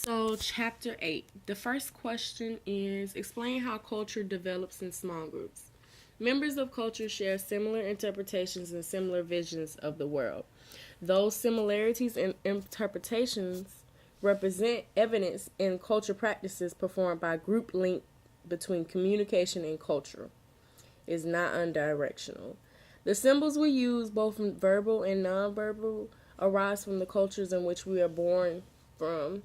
So, chapter 8. The first question is explain how culture develops in small groups. Members of culture share similar interpretations and similar visions of the world. Those similarities and interpretations represent evidence in culture practices performed by group link between communication and culture. Is not unidirectional. The symbols we use, both verbal and nonverbal, arise from the cultures in which we are born from,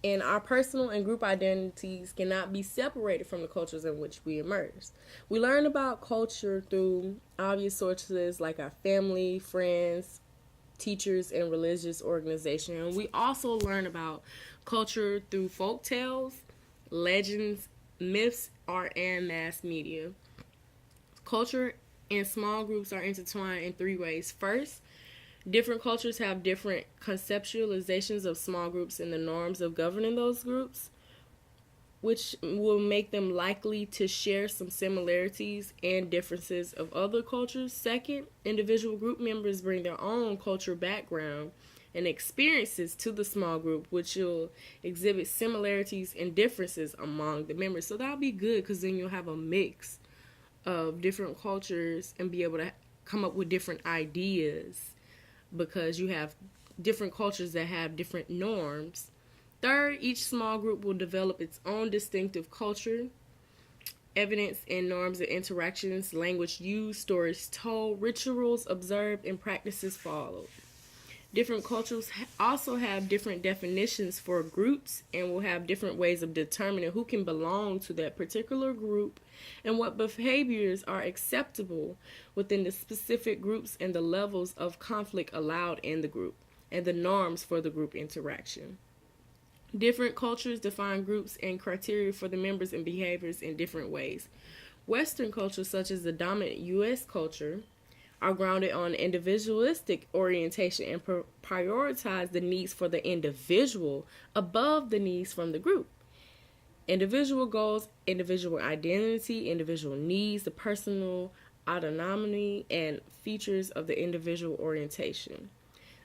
and our personal and group identities cannot be separated from the cultures in which we immerse. We learn about culture through obvious sources like our family, friends, teachers, and religious organizations. And we also learn about culture through folk tales, legends, myths, art, and mass media. Culture and small groups are intertwined in three ways. First, different cultures have different conceptualizations of small groups and the norms of governing those groups, which will make them likely to share some similarities and differences of other cultures. Second, individual group members bring their own cultural background and experiences to the small group, which will exhibit similarities and differences among the members. So that'll be good because then you'll have a mix of different cultures and be able to come up with different ideas because you have different cultures that have different norms. Third, each small group will develop its own distinctive culture, evidence and norms and interactions, language used, stories told, rituals observed, and practices followed. Different cultures also have different definitions for groups and will have different ways of determining who can belong to that particular group and what behaviors are acceptable within the specific groups and the levels of conflict allowed in the group and the norms for the group interaction. Different cultures define groups and criteria for the members and behaviors in different ways. Western cultures, such as the dominant U.S. culture, are grounded on individualistic orientation and prioritize the needs for the individual above the needs from the group. Individual goals, individual identity, individual needs, the personal autonomy, and features of the individual orientation.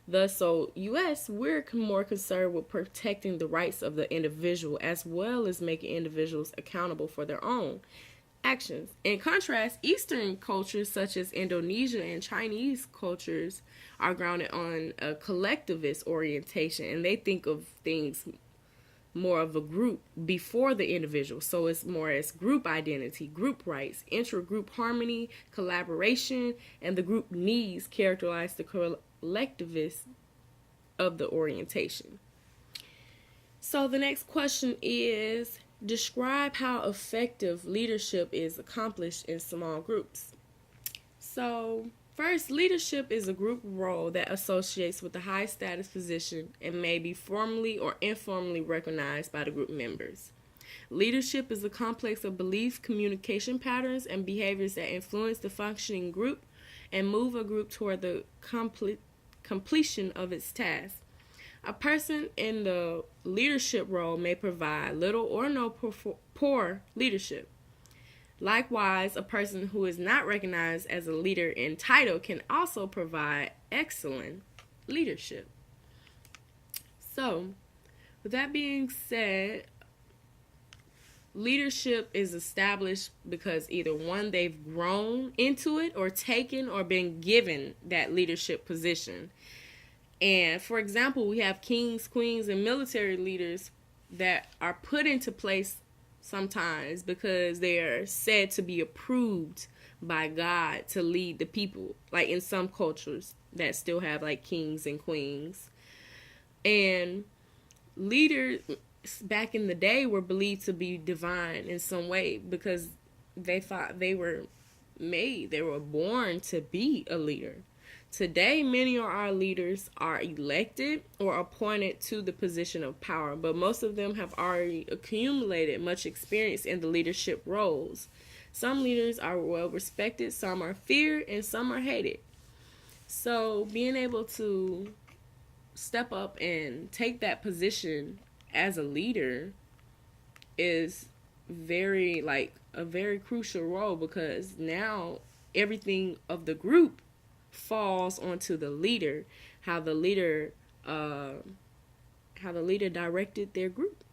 Thus, so U.S., we're more concerned with protecting the rights of the individual as well as making individuals accountable for their own actions. In contrast, Eastern cultures such as Indonesia and Chinese cultures are grounded on a collectivist orientation and they think of things more of a group before the individual. So it's more as group identity, group rights, intra-group harmony, collaboration, and the group needs characterize the collectivist of the orientation. So the next question is describe how effective leadership is accomplished in small groups. So, first, leadership is a group role that associates with a high status position and may be formally or informally recognized by the group members. Leadership is a complex of beliefs, communication patterns, and behaviors that influence the functioning group and move a group toward the completion of its task. A person in the leadership role may provide little or no poor leadership. Likewise, a person who is not recognized as a leader in title can also provide excellent leadership. So, with that being said, leadership is established because either one, they've grown into it or taken or been given that leadership position. And for example, we have kings, queens, and military leaders that are put into place sometimes because they are said to be approved by God to lead the people, like in some cultures that still have like kings and queens. And leaders back in the day were believed to be divine in some way because they thought they were born to be a leader. Today, many of our leaders are elected or appointed to the position of power, but most of them have already accumulated much experience in the leadership roles. Some leaders are well respected, some are feared, and some are hated. So, being able to step up and take that position as a leader is a very crucial role because now everything of the group falls onto the leader, how the leader how the leader directed their group.